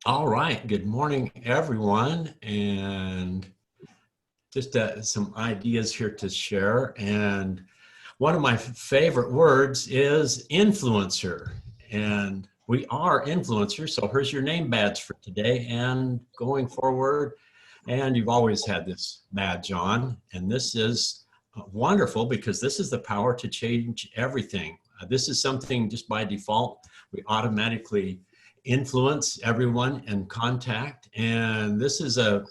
All right. Good morning, everyone. And just some ideas here to share. And one of my favorite words is influencer. And we are influencers. So here's your name badge for today and going forward. And you've always had this badge on. And this is wonderful because this is the power to change everything. This is something just by default, we automatically influence everyone in contact. And this is a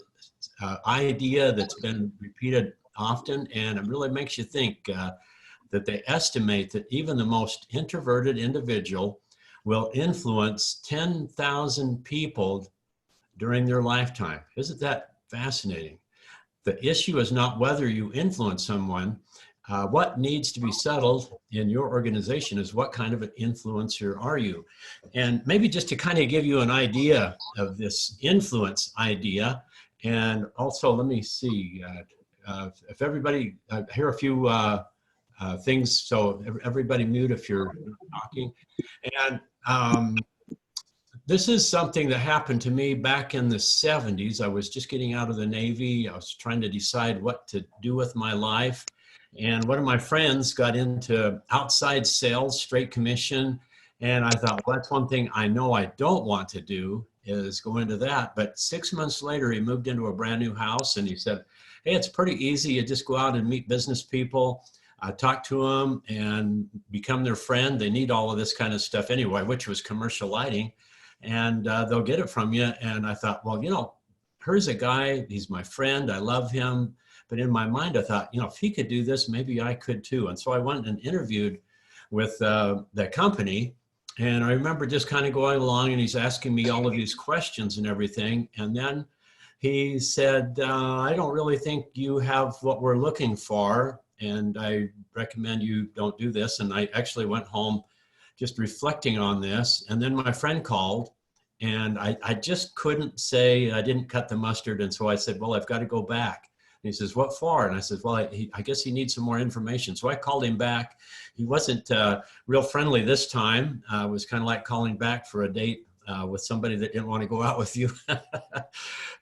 idea that's been repeated often, and it really makes you think that they estimate that even the most introverted individual will influence 10,000 people during their lifetime. Isn't that fascinating? The issue is not whether you influence someone. What needs to be settled in your organization is what kind of an influencer are you? And maybe just to kind of give you an idea of this influence idea, and also let me see if everybody, hear a few things, so everybody mute if you're talking. And this is something that happened to me back in the 70s. I was just getting out of the Navy. I was trying to decide what to do with my life. And one of my friends got into outside sales, straight commission. And I thought, well, that's one thing I know I don't want to do is go into that. But 6 months later, he moved into a brand new house and he said, hey, it's pretty easy. You just go out and meet business people, talk to them and become their friend. They need all of this kind of stuff anyway, which was commercial lighting. And they'll get it from you. And I thought, well, here's a guy, he's my friend, I love him. But in my mind, I thought, if he could do this, maybe I could too. And so I went and interviewed with the company. And I remember just kind of going along and he's asking me all of these questions and everything. And then he said, I don't really think you have what we're looking for. And I recommend you don't do this. And I actually went home just reflecting on this. And then my friend called and I just couldn't say, I didn't cut the mustard. And so I said, well, I've got to go back. And he says, what for? And I said, well, I guess he needs some more information. So I called him back. He wasn't real friendly this time. It was kind of like calling back for a date with somebody that didn't want to go out with you.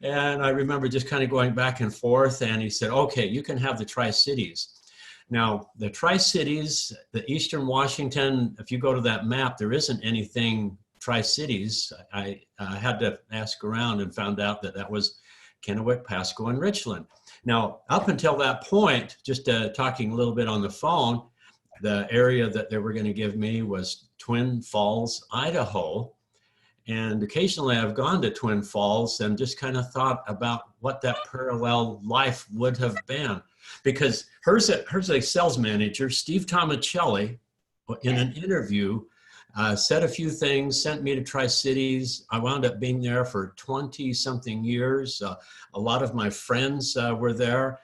And I remember just kind of going back and forth. And he said, okay, you can have the Tri-Cities. Now, the Tri-Cities, the Eastern Washington, if you go to that map, there isn't anything Tri-Cities. I had to ask around and found out that that was Kennewick, Pasco, and Richland. Now, up until that point, just talking a little bit on the phone, the area that they were going to give me was Twin Falls, Idaho. And occasionally I've gone to Twin Falls and just kind of thought about what that parallel life would have been. Because here's a sales manager, Steve Tomicelli, in an interview, said a few things, sent me to Tri-Cities. I wound up being there for 20 something years. A lot of my friends were there.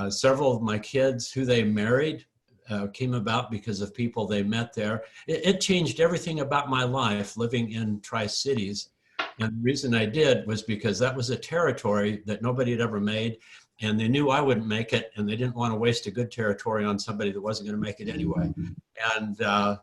Several of my kids who they married came about because of people they met there. It changed everything about my life living in Tri-Cities. And the reason I did was because that was a territory that nobody had ever made. And they knew I wouldn't make it, and they didn't want to waste a good territory on somebody that wasn't going to make it anyway. And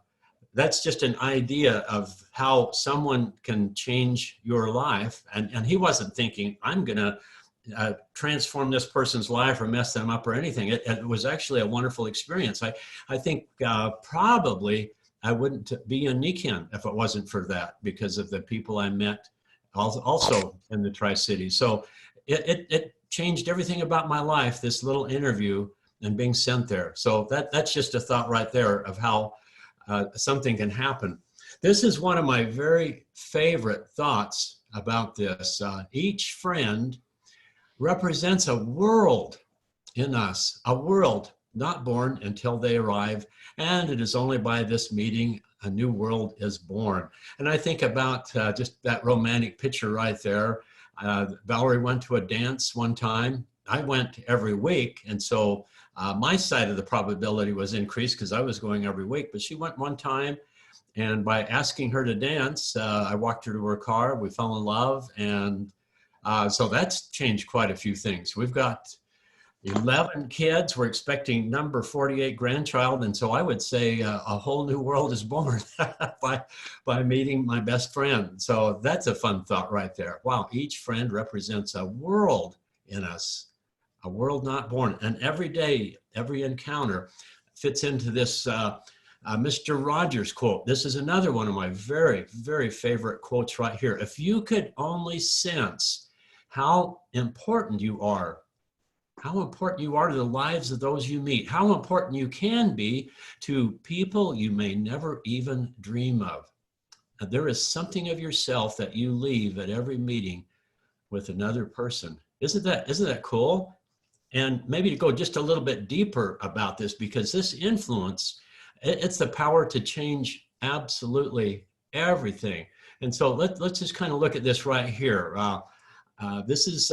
that's just an idea of how someone can change your life. And he wasn't thinking, I'm going to transform this person's life or mess them up or anything. It was actually a wonderful experience. I think probably I wouldn't be in Nikan if it wasn't for that, because of the people I met also in the Tri-Cities. So it changed everything about my life, this little interview and being sent there. So that's just a thought right there of how something can happen. This is one of my very favorite thoughts about this. Each friend represents a world in us, a world not born until they arrive. And it is only by this meeting a new world is born. And I think about just that romantic picture right there. Valerie went to a dance one time. I went every week. And so my side of the probability was increased because I was going every week, but she went one time. And by asking her to dance, I walked her to her car, we fell in love. And so that's changed quite a few things. We've got 11 kids. We're expecting number 48 grandchild. And so I would say a whole new world is born by meeting my best friend. So that's a fun thought right there. Wow, each friend represents a world in us, a world not born. And every day, every encounter fits into this Mr. Rogers quote. This is another one of my very, very favorite quotes right here. If you could only sense how important you are to the lives of those you meet, how important you can be to people you may never even dream of. There is something of yourself that you leave at every meeting with another person. Isn't that cool? And maybe to go just a little bit deeper about this, because this influence, it's the power to change absolutely everything. And so let's just kind of look at this right here. This is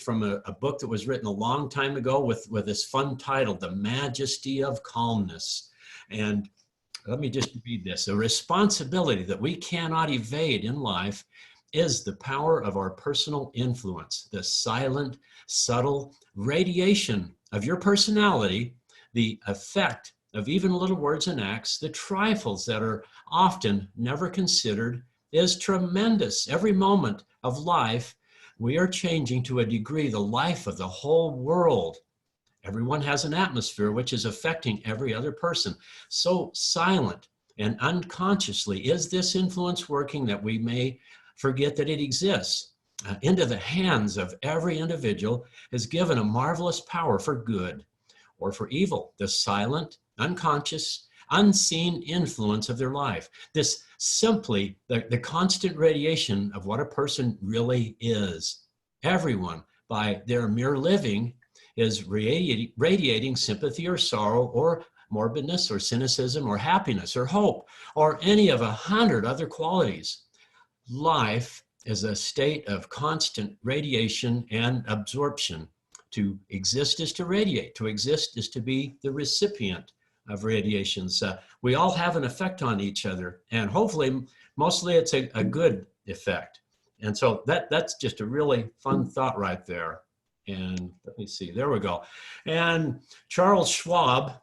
from a book that was written a long time ago with this fun title, The Majesty of Calmness. And let me just read this. A responsibility that we cannot evade in life is the power of our personal influence, the silent, subtle radiation of your personality, the effect of even little words and acts, the trifles that are often never considered, is tremendous. Every moment of life, we are changing to a degree the life of the whole world. Everyone has an atmosphere which is affecting every other person. So silent and unconsciously is this influence working that we may forget that it exists. Into the hands of every individual is given a marvelous power for good or for evil, the silent, unconscious, unseen influence of their life. This simply the constant radiation of what a person really is. Everyone, by their mere living, is radiating sympathy or sorrow or morbidness or cynicism or happiness or hope or any of 100 other qualities. Life is a state of constant radiation and absorption. To exist is to radiate. To exist is to be the recipient of radiations. We all have an effect on each other, and hopefully, mostly it's a good effect. And so that's just a really fun thought right there. And let me see, there we go. And Charles Schwab,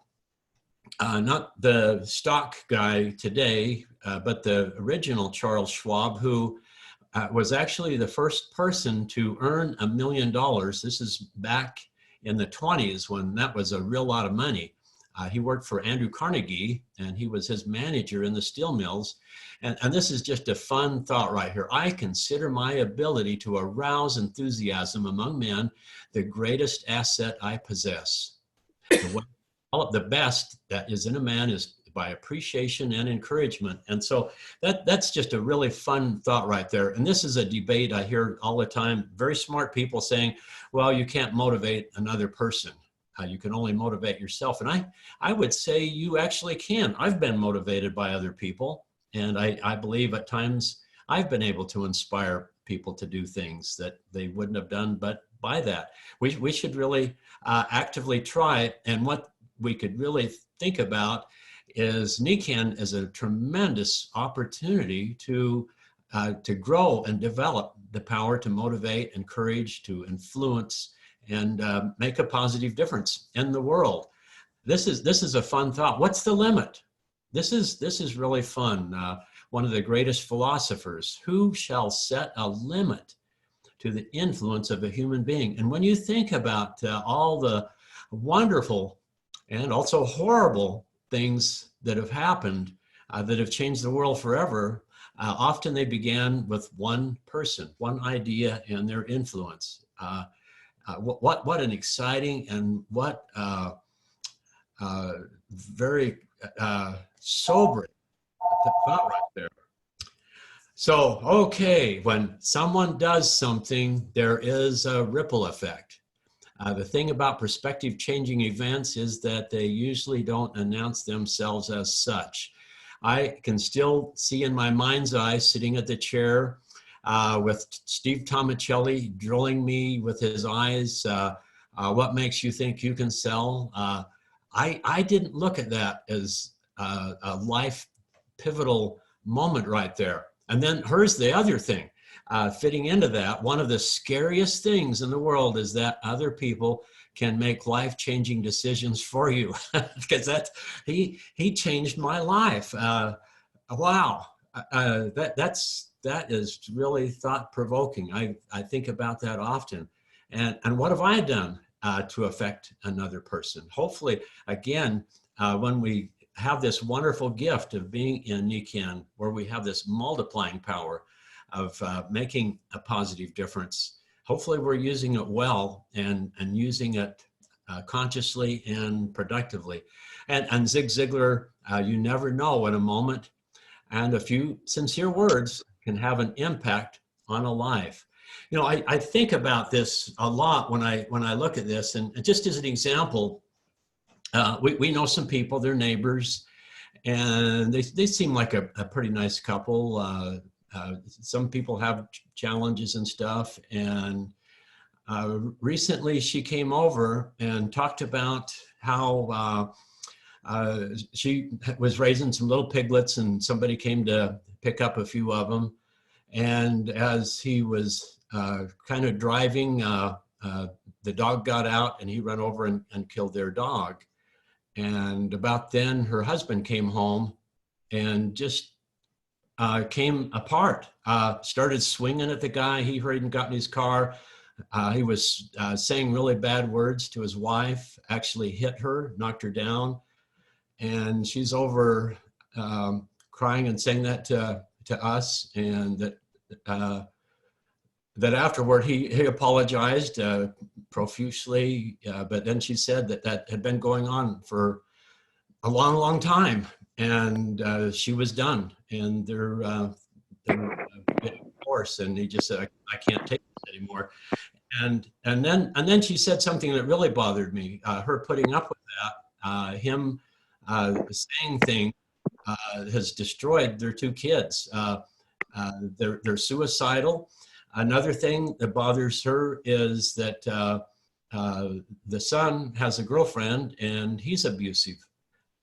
not the stock guy today, but the original Charles Schwab, who was actually the first person to earn $1 million. This is back in the 20s when that was a real lot of money. He worked for Andrew Carnegie, and he was his manager in the steel mills. And this is just a fun thought right here. I consider my ability to arouse enthusiasm among men the greatest asset I possess. The best that is in a man is by appreciation and encouragement. And so that's just a really fun thought right there. And this is a debate I hear all the time. Very smart people saying, well, you can't motivate another person. You can only motivate yourself. And I would say you actually can. I've been motivated by other people. And I believe at times I've been able to inspire people to do things that they wouldn't have done, but by that. We should really actively try it. And what we could really think about is NECANN as a tremendous opportunity to grow and develop the power to motivate, encourage, to influence, and make a positive difference in the world. This is a fun thought. What's the limit? This is really fun. One of the greatest philosophers, who shall set a limit to the influence of a human being? And when you think about all the wonderful and also horrible things that have happened that have changed the world forever, often they began with one person, one idea, and their influence. What an exciting and what very sobering thought right there. So, okay, when someone does something, there is a ripple effect. The thing about perspective changing events is that they usually don't announce themselves as such. I can still see in my mind's eye sitting at the chair with Steve Tomacelli drilling me with his eyes. What makes you think you can sell? I didn't look at that as a life pivotal moment right there. And then here's the other thing. fitting into that, one of the scariest things in the world is that other people can make life-changing decisions for you. Because he changed my life. Wow, that is really thought-provoking. I think about that often, and what have I done to affect another person? Hopefully, again, when we have this wonderful gift of being in Nichiren, where we have this multiplying power of making a positive difference. Hopefully we're using it well and using it consciously and productively. And Zig Ziglar, you never know when a moment and a few sincere words can have an impact on a life. You know, I think about this a lot when I look at this, and just as an example, we know some people, they're neighbors, and they seem like a pretty nice couple. Some people have challenges and stuff, and recently she came over and talked about how she was raising some little piglets, and somebody came to pick up a few of them, and as he was kind of driving, the dog got out and he ran over and killed their dog. And about then her husband came home and just came apart, started swinging at the guy. He hurried and got in his car. He was saying really bad words to his wife, actually hit her, knocked her down. And she's over crying and saying that to us, and that afterward he apologized profusely, but then she said that had been going on for a long, long time, and she was done, and they're divorced, and he just said, I can't take this anymore. And then she said something that really bothered me, her putting up with that, him saying things has destroyed their two kids. They're suicidal. Another thing that bothers her is that the son has a girlfriend and he's abusive.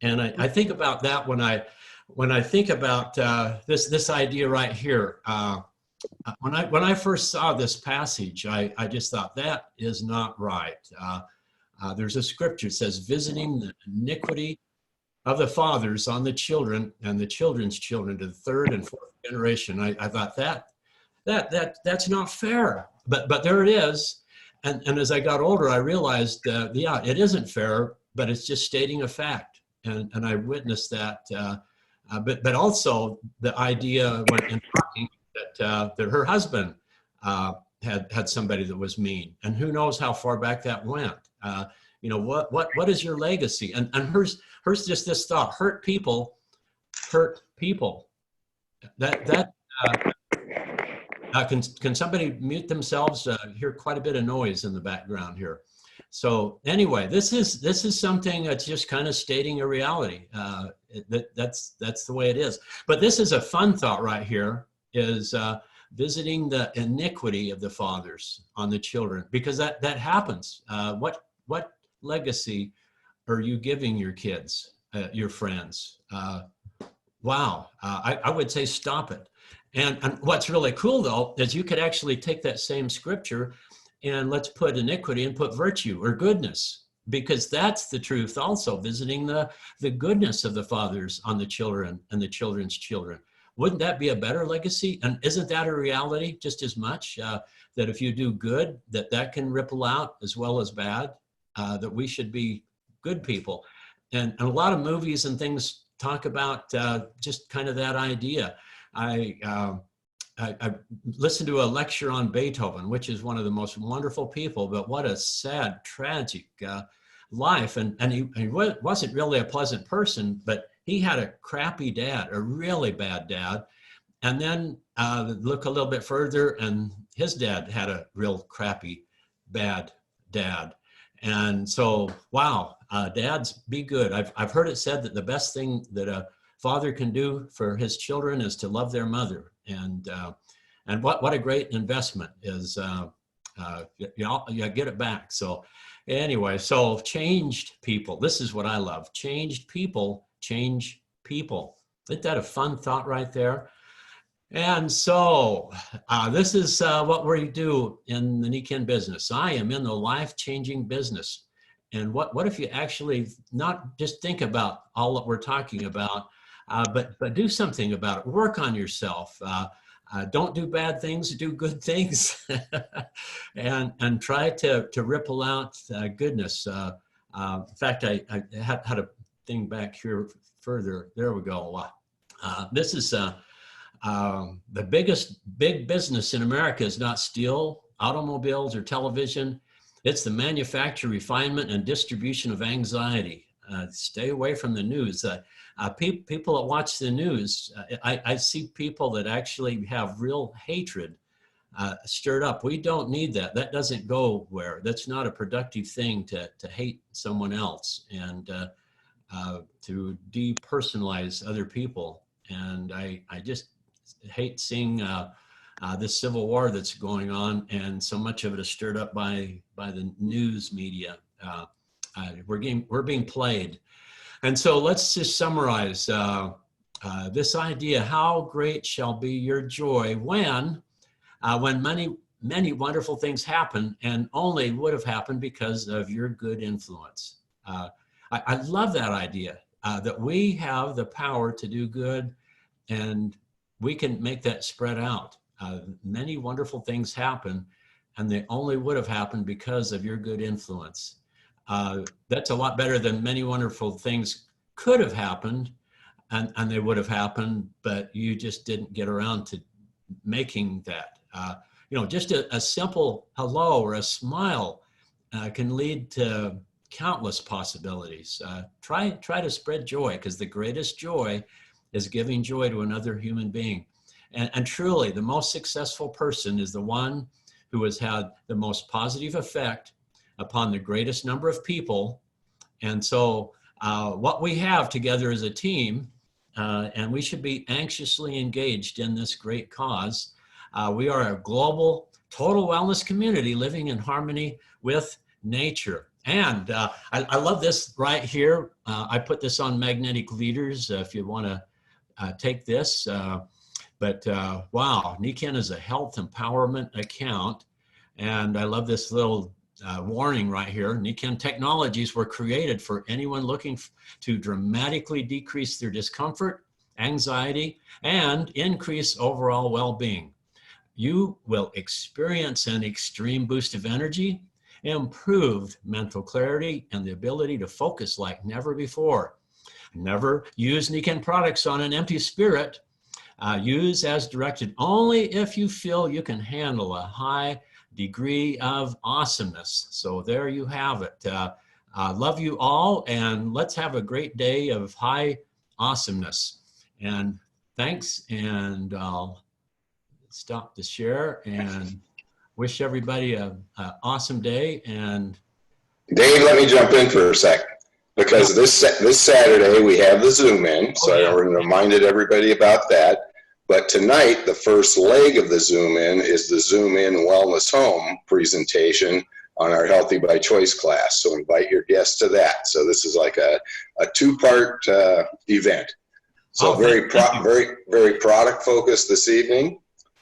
And I think about that when I think about this idea right here. When I first saw this passage, I just thought that is not right. There's a scripture that says, visiting the iniquity of the fathers on the children and the children's children to the third and fourth generation. I thought that's not fair, but there it is. And as I got older, I realized, yeah, it isn't fair, but it's just stating a fact. And I witnessed that, but also the idea when in talking that her husband had somebody that was mean, and who knows how far back that went. You know, what is your legacy? And hers just this thought: hurt people hurt people. Can somebody mute themselves? Hear quite a bit of noise in the background here. So anyway, this is something that's just kind of stating a reality. That's the way it is. But this is a fun thought right here, is visiting the iniquity of the fathers on the children, because that happens. What legacy are you giving your kids, your friends? Wow, I would say stop it. And what's really cool, though, is you could actually take that same scripture and let's put iniquity and put virtue or goodness, because that's the truth also, visiting the goodness of the fathers on the children and the children's children. Wouldn't that be a better legacy? And isn't that a reality just as much, that if you do good, that can ripple out as well as bad, that we should be good people? And a lot of movies and things talk about just kind of that idea. I listened to a lecture on Beethoven, which is one of the most wonderful people, but what a sad, tragic life. And he wasn't really a pleasant person, but he had a crappy dad, a really bad dad. And then look a little bit further, and his dad had a real crappy, bad dad. And so, wow, dads, be good. I've heard it said that the best thing that a father can do for his children is to love their mother. And what a great investment is, you get it back. So anyway, so changed people. This is what I love. Changed people change people. Isn't that a fun thought right there? And so this is what we do in the Nikken business. I am in the life-changing business. And what if you actually not just think about all that we're talking about, but do something about it. Work on yourself. Don't do bad things, do good things, and try to ripple out goodness. In fact, I had a thing back here further. There we go. This is the big business in America is not steel, automobiles, or television. It's the manufacture, refinement, and distribution of anxiety. Stay away from the news. People that watch the news, I see people that actually have real hatred stirred up. We don't need that. That doesn't go where. That's not a productive thing to hate someone else and to depersonalize other people. And I just hate seeing this civil war that's going on, and so much of it is stirred up by the news media. We're being played. And so let's just summarize this idea: how great shall be your joy when many wonderful things happen, and only would have happened because of your good influence. I love that idea, that we have the power to do good, and we can make that spread out. Many wonderful things happen, and they only would have happened because of your good influence. That's a lot better than many wonderful things could have happened, and they would have happened, but you just didn't get around to making that. Just a simple hello or a smile can lead to countless possibilities. Try to spread joy, because the greatest joy is giving joy to another human being. And truly, the most successful person is the one who has had the most positive effect upon the greatest number of people. And so what we have together as a team, and we should be anxiously engaged in this great cause. We are a global total wellness community living in harmony with nature. And I love this right here. I put this on Magnetic Leaders if you want to take this. But wow, Nikken is a health empowerment account. And I love this little warning right here. Nikken technologies were created for anyone looking to dramatically decrease their discomfort, anxiety, and increase overall well-being. You will experience an extreme boost of energy, improved mental clarity, and the ability to focus like never before. Never use Nikken products on an empty spirit. Use as directed only if you feel you can handle a high degree of awesomeness. So there you have it. Love you all, and let's have a great day of high awesomeness. And thanks, and I'll stop the share and wish everybody an awesome day. And Dave, let me jump in for a second, because this Saturday we have the Zoom in, so I reminded everybody about that. But tonight, the first leg of the Zoom in is the Zoom in Wellness Home presentation on our Healthy by Choice class. So invite your guests to that. So this is like a two-part event. So very product focused this evening.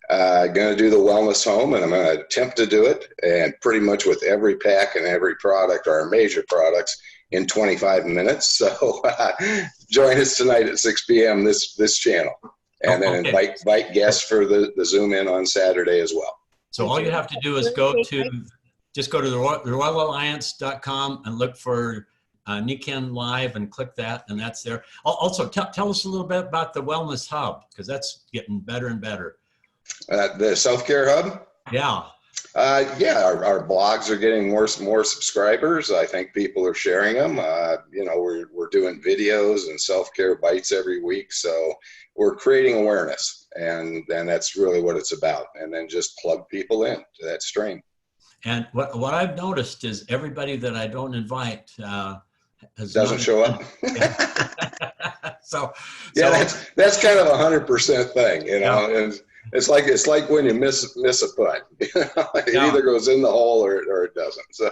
Going to do the Wellness Home, and I'm going to attempt to do it, and pretty much with every pack and every product, our major products, in 25 minutes. So join us tonight at 6 p.m. this channel, and then invite guests for the Zoom in on Saturday as well. So all you have to do is go to the RoyalAlliance.com and look for Nikken Live and click that, and that's there. Also, tell us a little bit about the Wellness Hub, because that's getting better and better. The Self-Care Hub? Yeah. Our blogs are getting more subscribers. I think people are sharing them. We're doing videos and self-care bites every week. So we're creating awareness, and that's really what it's about. And then just plug people in to that stream. And what I've noticed is everybody that I don't invite doesn't show up. so that's kind of 100% thing, and it's like when you miss a putt. It either goes in the hole or it doesn't. So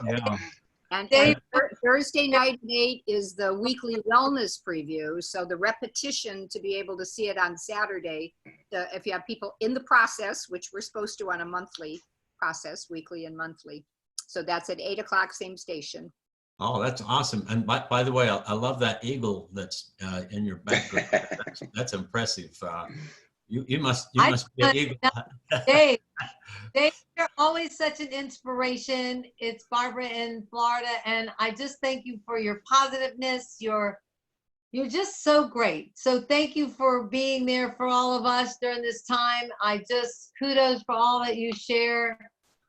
And Dave- Thursday night at 8 is the weekly wellness preview. So the repetition to be able to see it on Saturday, if you have people in the process, which we're supposed to on a monthly process, weekly and monthly. So that's at 8 o'clock, same station. Oh, that's awesome. And by the way, I love that eagle that's in your background. That's impressive. You must be an eagle. Dave, you're always such an inspiration. It's Barbara in Florida, and I just thank you for your positiveness. You're just so great. So thank you for being there for all of us during this time. I just kudos for all that you share.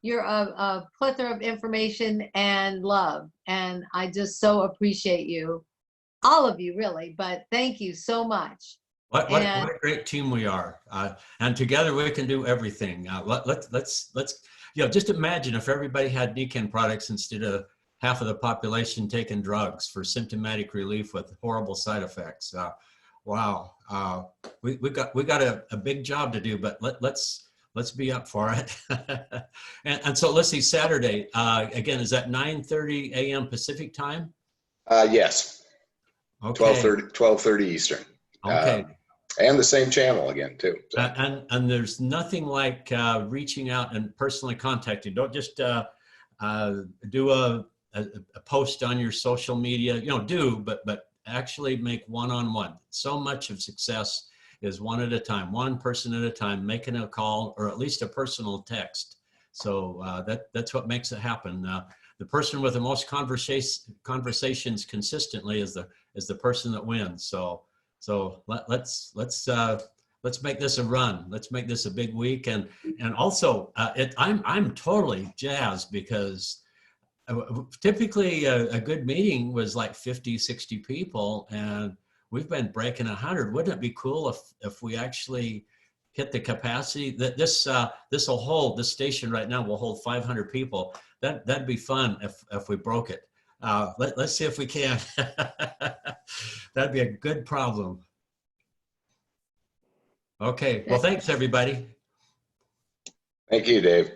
You're a plethora of information and love, and I just so appreciate you, all of you, really. But thank you so much. What a great team we are, and together we can do everything. Let's just imagine if everybody had DKIN products instead of half of the population taking drugs for symptomatic relief with horrible side effects. Wow, we got a big job to do, but let's be up for it. and so let's see, Saturday again, is that 9:30 a.m. Pacific time? Yes. Okay. 12:30 Eastern. Okay. And the same channel again too. So. And there's nothing like reaching out and personally contacting. Don't just do a post on your social media. But actually make one-on-one. So much of success is one at a time, one person at a time, making a call or at least a personal text. So that's what makes it happen. The person with the most conversations consistently is the person that wins. So let's make this a run. Let's make this a big week. And also I'm totally jazzed because typically a good meeting was like 50, 60 people, and we've been breaking 100. Wouldn't it be cool if we actually hit the capacity that this station right now will hold 500 people? That'd be fun if we broke it. Let's see if we can. That'd be a good problem. Okay. Well, thanks, everybody. Thank you, Dave.